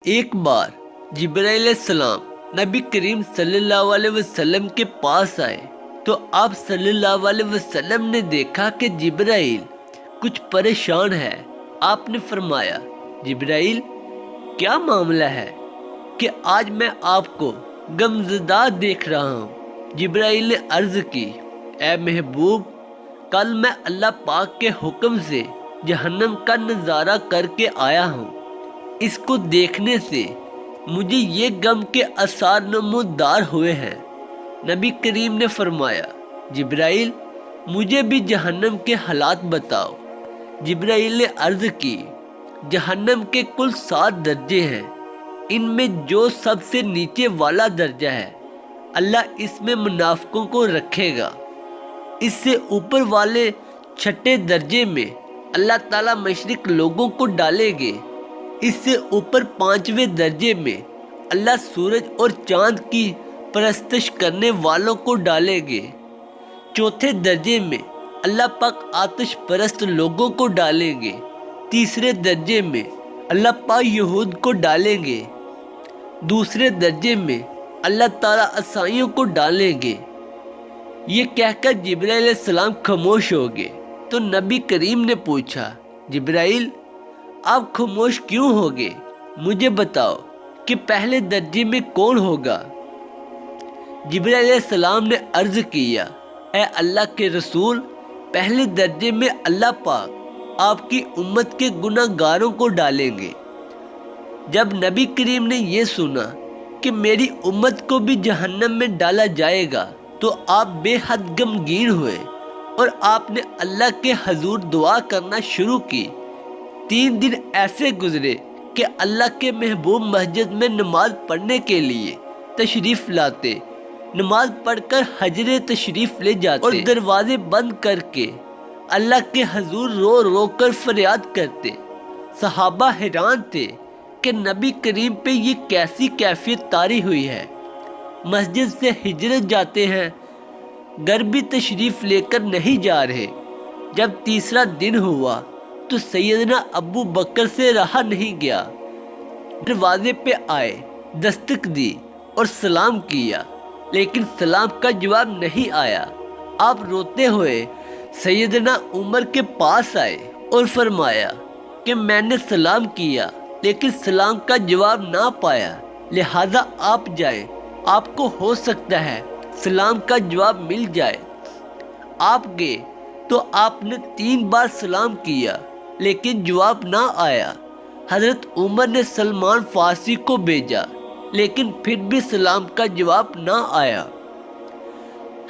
ایک بار جبرائیل علیہ السلام نبی کریم صلی اللہ علیہ وسلم کے پاس آئے تو آپ صلی اللہ علیہ وسلم نے دیکھا کہ جبرائیل کچھ پریشان ہے۔ آپ نے فرمایا، جبرائیل کیا معاملہ ہے کہ آج میں آپ کو غمزدہ دیکھ رہا ہوں؟ جبرائیل نے عرض کی، اے محبوب، کل میں اللہ پاک کے حکم سے جہنم کا نظارہ کر کے آیا ہوں۔ اس کو دیکھنے سے مجھے یہ غم کے آثار نمودار ہوئے ہیں۔ نبی کریم نے فرمایا، جبرائیل مجھے بھی جہنم کے حالات بتاؤ۔ جبرائیل نے عرض کی، جہنم کے کل 7 درجے ہیں، ان میں جو سب سے نیچے والا درجہ ہے اللہ اس میں منافقوں کو رکھے گا۔ اس سے اوپر والے 6 درجے میں اللہ تعالیٰ مشرک لوگوں کو ڈالیں گے۔ اس سے اوپر 5ویں درجے میں اللہ سورج اور چاند کی پرستش کرنے والوں کو ڈالیں گے۔ 4تھے درجے میں اللہ پاک آتش پرست لوگوں کو ڈالیں گے۔ 3رے درجے میں اللہ پاک یہود کو ڈالیں گے۔ 2 درجے میں اللہ تعالیٰ عیسائیوں کو ڈالیں گے۔ یہ کہہ کر جبرائیل علیہ السلام خاموش ہو گئے تو نبی کریم نے پوچھا، جبرائیل آپ خاموش کیوں ہو گئے؟ مجھے بتاؤ کہ پہلے درجے میں کون ہوگا؟ جبرائیل علیہ السلام نے عرض کیا، اے اللہ کے رسول، پہلے درجے میں اللہ پاک آپ کی امت کے گناہ گاروں کو ڈالیں گے۔ جب نبی کریم نے یہ سنا کہ میری امت کو بھی جہنم میں ڈالا جائے گا تو آپ بے حد غمگین ہوئے اور آپ نے اللہ کے حضور دعا کرنا شروع کی۔ 3 دن ایسے گزرے کہ اللہ کے محبوب مسجد میں نماز پڑھنے کے لیے تشریف لاتے، نماز پڑھ کر حجرے تشریف لے جاتے اور دروازے بند کر کے اللہ کے حضور رو رو کر فریاد کرتے۔ صحابہ حیران تھے کہ نبی کریم پہ یہ کیسی کیفیت طاری ہوئی ہے۔ مسجد سے ہجرت جاتے ہیں، گھر بھی تشریف لے کر نہیں جا رہے۔ جب تیسرا دن ہوا تو سیدنا ابو بکر سے رہا نہیں گیا، دروازے پہ آئے، دستک دی اور سلام کیا، لیکن سلام کا جواب نہیں آیا۔ آپ روتے ہوئے سیدنا عمر کے پاس آئے اور فرمایا کہ میں نے سلام کیا لیکن سلام کا جواب نہ پایا، لہذا آپ جائیں، آپ کو ہو سکتا ہے سلام کا جواب مل جائے۔ آپ گئے تو آپ نے 3 بار سلام کیا لیکن جواب نہ آیا۔ حضرت عمر نے سلمان فارسی کو بھیجا لیکن پھر بھی سلام کا جواب نہ آیا۔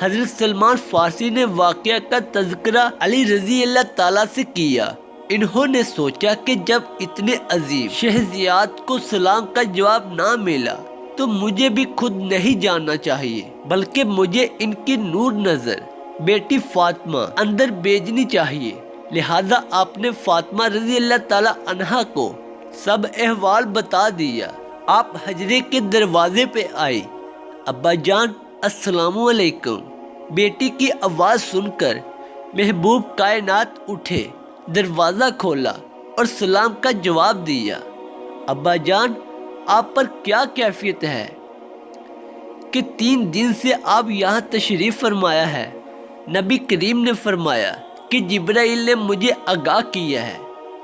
حضرت سلمان فارسی نے واقعہ کا تذکرہ علی رضی اللہ تعالیٰ سے کیا۔ انہوں نے سوچا کہ جب اتنے عظیم شخصیات کو سلام کا جواب نہ ملا تو مجھے بھی خود نہیں جاننا چاہیے، بلکہ مجھے ان کی نور نظر بیٹی فاطمہ اندر بھیجنی چاہیے۔ لہذا آپ نے فاطمہ رضی اللہ تعالیٰ عنہا کو سب احوال بتا دیا۔ آپ حجرے کے دروازے پہ آئی، ابا جان السلام علیکم۔ بیٹی کی آواز سن کر محبوب کائنات اٹھے، دروازہ کھولا اور سلام کا جواب دیا۔ ابا جان آپ پر کیا کیفیت ہے کہ 3 دن سے آپ یہاں تشریف فرمایا ہے؟ نبی کریم نے فرمایا کہ جبرائیل نے مجھے آگاہ کیا ہے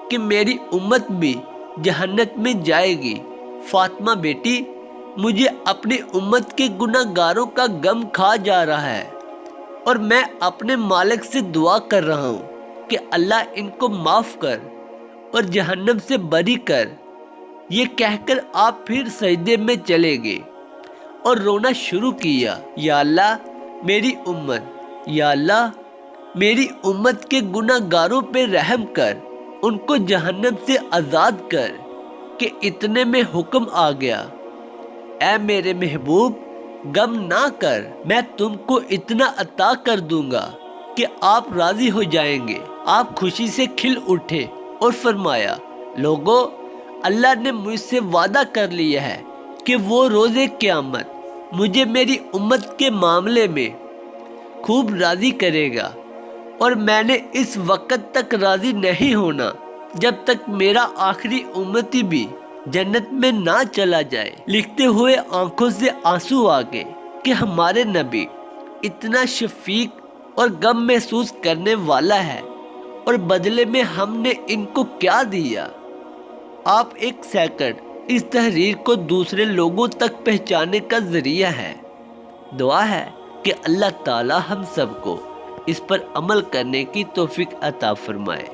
کہ میری امت بھی جہنم میں جائے گی۔ فاطمہ بیٹی، مجھے اپنی امت کے گناہ گاروں کا غم کھا جا رہا ہے اور میں اپنے مالک سے دعا کر رہا ہوں کہ اللہ ان کو معاف کر اور جہنم سے بری کر۔ یہ کہہ کر آپ پھر سجدے میں چلے گئے اور رونا شروع کیا، یا اللہ میری امت، یا اللہ میری امت کے گناہ گاروں پہ رحم کر، ان کو جہنم سے آزاد کر۔ کہ اتنے میں حکم آ گیا، اے میرے محبوب غم نہ کر، میں تم کو اتنا عطا کر دوں گا کہ آپ راضی ہو جائیں گے۔ آپ خوشی سے کھل اٹھے اور فرمایا، لوگو، اللہ نے مجھ سے وعدہ کر لیا ہے کہ وہ روز قیامت مجھے میری امت کے معاملے میں خوب راضی کرے گا، اور میں نے اس وقت تک راضی نہیں ہونا جب تک میرا آخری امتی بھی جنت میں نہ چلا جائے۔ لکھتے ہوئے آنکھوں سے آنسو آ گئے کہ ہمارے نبی اتنا شفیق اور غم محسوس کرنے والا ہے، اور بدلے میں ہم نے ان کو کیا دیا؟ آپ ایک سیکنڈ اس تحریر کو دوسرے لوگوں تک پہنچانے کا ذریعہ ہے۔ دعا ہے کہ اللہ تعالی ہم سب کو اس پر عمل کرنے کی توفیق عطا فرمائے۔